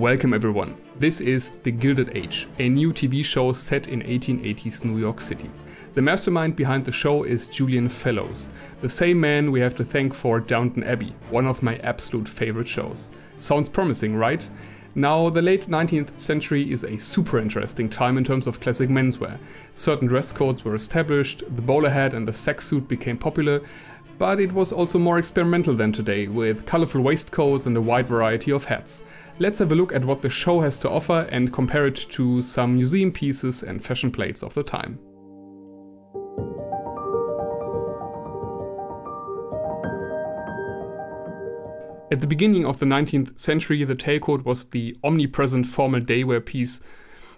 Welcome everyone. This is The Gilded Age, a new TV show set in 1880s New York City. The mastermind behind the show is Julian Fellowes, the same man we have to thank for Downton Abbey, one of my absolute favorite shows. Sounds promising, right? Now, the late 19th century is a super interesting time in terms of classic menswear. Certain dress codes were established, the bowler hat and the sack suit became popular, but it was also more experimental than today, with colorful waistcoats and a wide variety of hats. Let's have a look at what the show has to offer and compare it to some museum pieces and fashion plates of the time. At the beginning of the 19th century, the tailcoat was the omnipresent formal daywear piece.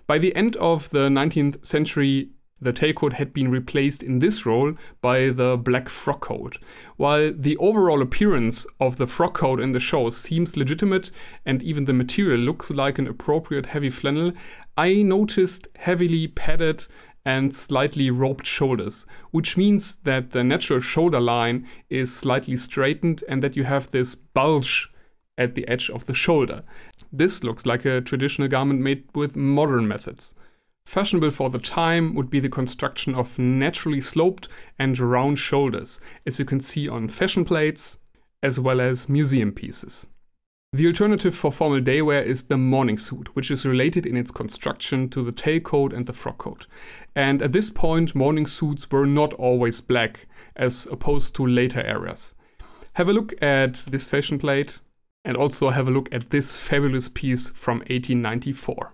By the end of the 19th century, the tailcoat had been replaced in this role by the black frock coat. While the overall appearance of the frock coat in the show seems legitimate and even the material looks like an appropriate heavy flannel, I noticed heavily padded and slightly roped shoulders, which means that the natural shoulder line is slightly straightened and that you have this bulge at the edge of the shoulder. This looks like a traditional garment made with modern methods. Fashionable for the time would be the construction of naturally sloped and round shoulders, as you can see on fashion plates, as well as museum pieces. The alternative for formal daywear is the morning suit, which is related in its construction to the tailcoat and the frock coat. And at this point, morning suits were not always black, as opposed to later eras. Have a look at this fashion plate, and also have a look at this fabulous piece from 1894.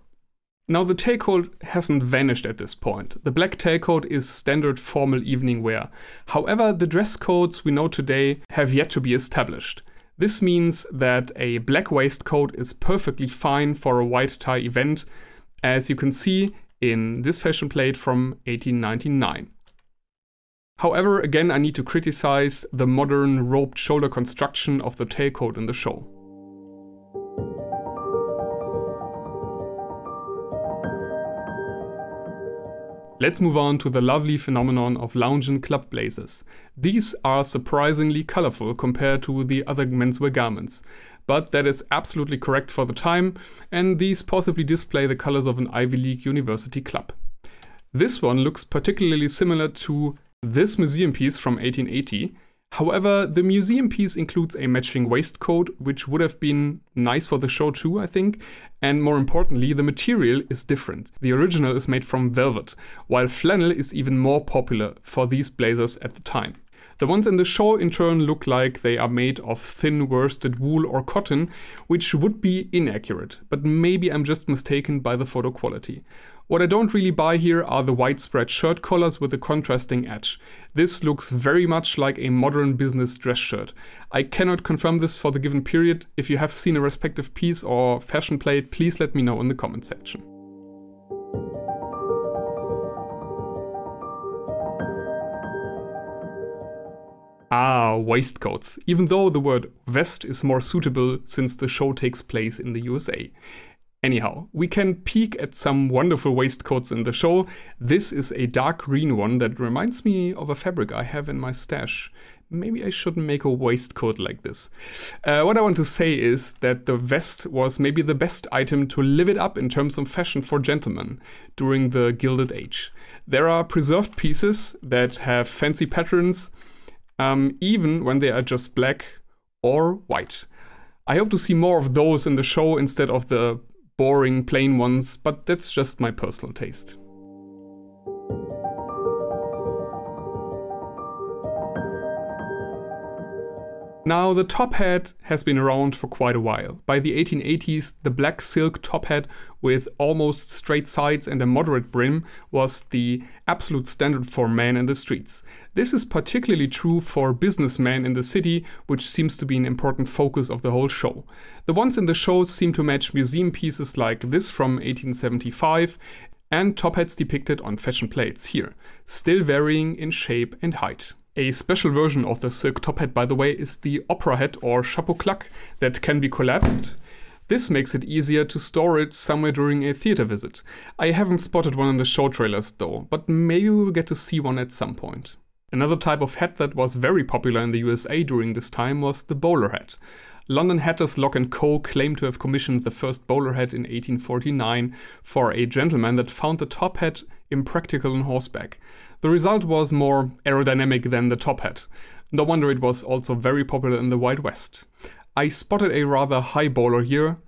Now, the tailcoat hasn't vanished at this point. The black tailcoat is standard formal evening wear. However, the dress codes we know today have yet to be established. This means that a black waistcoat is perfectly fine for a white tie event, as you can see in this fashion plate from 1899. However, again, I need to criticize the modern roped shoulder construction of the tailcoat in the show. Let's move on to the lovely phenomenon of lounging club blazers. These are surprisingly colorful compared to the other menswear garments, but that is absolutely correct for the time, and these possibly display the colors of an Ivy League university club. This one looks particularly similar to this museum piece from 1880. However, the museum piece includes a matching waistcoat, which would have been nice for the show too, I think. And more importantly, the material is different. The original is made from velvet, while flannel is even more popular for these blazers at the time. The ones in the show in turn look like they are made of thin worsted wool or cotton, which would be inaccurate, but maybe I'm just mistaken by the photo quality. What I don't really buy here are the widespread shirt collars with a contrasting edge. This looks very much like a modern business dress shirt. I cannot confirm this for the given period. If you have seen a respective piece or fashion plate, please let me know in the comment section. Ah, waistcoats, even though the word vest is more suitable since the show takes place in the USA. Anyhow, we can peek at some wonderful waistcoats in the show. This is a dark green one that reminds me of a fabric I have in my stash. Maybe I shouldn't make a waistcoat like this. What I want to say is that the vest was maybe the best item to live it up in terms of fashion for gentlemen during the Gilded Age. There are preserved pieces that have fancy patterns, even when they are just black or white. I hope to see more of those in the show instead of the boring plain ones, but that's just my personal taste. Now, the top hat has been around for quite a while. By the 1880s, the black silk top hat with almost straight sides and a moderate brim was the absolute standard for men in the streets. This is particularly true for businessmen in the city, which seems to be an important focus of the whole show. The ones in the show seem to match museum pieces like this from 1875 and top hats depicted on fashion plates here, still varying in shape and height. A special version of the silk top hat, by the way, is the opera hat or chapeau claque that can be collapsed. This makes it easier to store it somewhere during a theater visit. I haven't spotted one in the show trailers though, but maybe we will get to see one at some point. Another type of hat that was very popular in the USA during this time was the bowler hat. London hatters Lock & Co. claim to have commissioned the first bowler hat in 1849 for a gentleman that found the top hat impractical on horseback. The result was more aerodynamic than the top hat. No wonder it was also very popular in the Wild West. I spotted a rather high bowler here,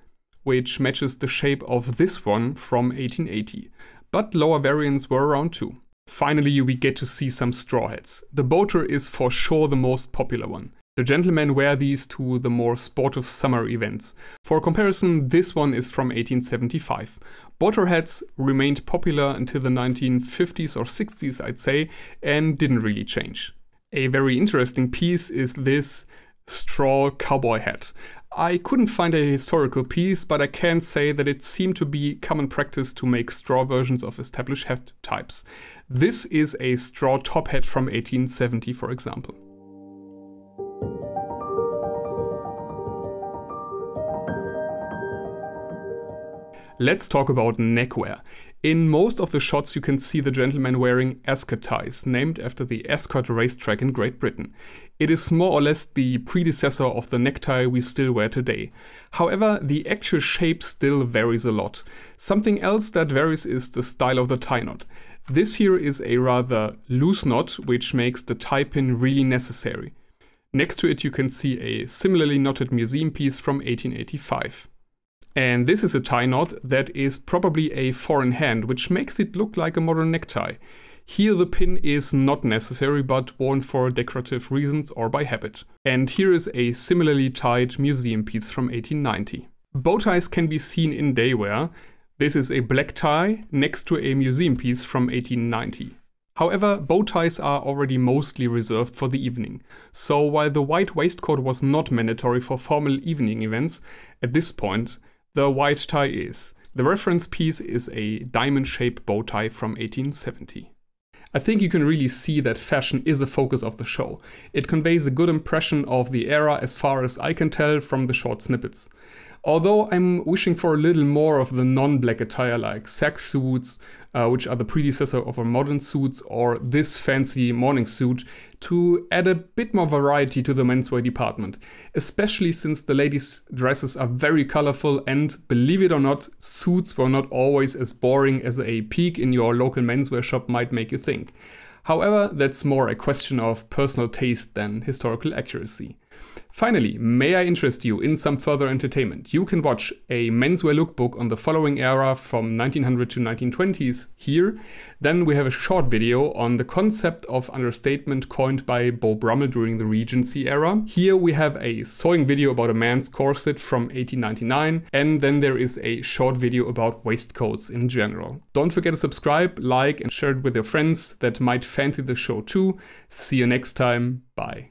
which matches the shape of this one from 1880, but lower variants were around too. Finally, we get to see some straw hats. The boater is for sure the most popular one. The gentlemen wear these to the more sportive summer events. For comparison, this one is from 1875. Boater hats remained popular until the 1950s or 60s, I'd say, and didn't really change. A very interesting piece is this straw cowboy hat. I couldn't find a historical piece, but I can say that it seemed to be common practice to make straw versions of established hat types. This is a straw top hat from 1870, for example. Let's talk about neckwear. In most of the shots you can see the gentleman wearing ascot ties, named after the Ascot racetrack in Great Britain. It is more or less the predecessor of the necktie we still wear today. However, the actual shape still varies a lot. Something else that varies is the style of the tie knot. This here is a rather loose knot, which makes the tie pin really necessary. Next to it you can see a similarly knotted museum piece from 1885. And this is a tie knot that is probably a four-in-hand, which makes it look like a modern necktie. Here the pin is not necessary, but worn for decorative reasons or by habit. And here is a similarly tied museum piece from 1890. Bow ties can be seen in day wear. This is a black tie next to a museum piece from 1890. However, bow ties are already mostly reserved for the evening. So while the white waistcoat was not mandatory for formal evening events, at this point, the white tie is. The reference piece is a diamond-shaped bow tie from 1870. I think you can really see that fashion is a focus of the show. It conveys a good impression of the era as far as I can tell from the short snippets. Although I'm wishing for a little more of the non-black attire like sack suits, which are the predecessor of our modern suits, or this fancy morning suit, to add a bit more variety to the menswear department. Especially since the ladies' dresses are very colorful and, believe it or not, suits were not always as boring as a peek in your local menswear shop might make you think. However, that's more a question of personal taste than historical accuracy. Finally, may I interest you in some further entertainment? You can watch a menswear lookbook on the following era from 1900 to 1920s here. Then we have a short video on the concept of understatement coined by Beau Brummel during the Regency era. Here we have a sewing video about a man's corset from 1899, and then there is a short video about waistcoats in general. Don't forget to subscribe, like and share it with your friends that might fancy the show too. See you next time. Bye.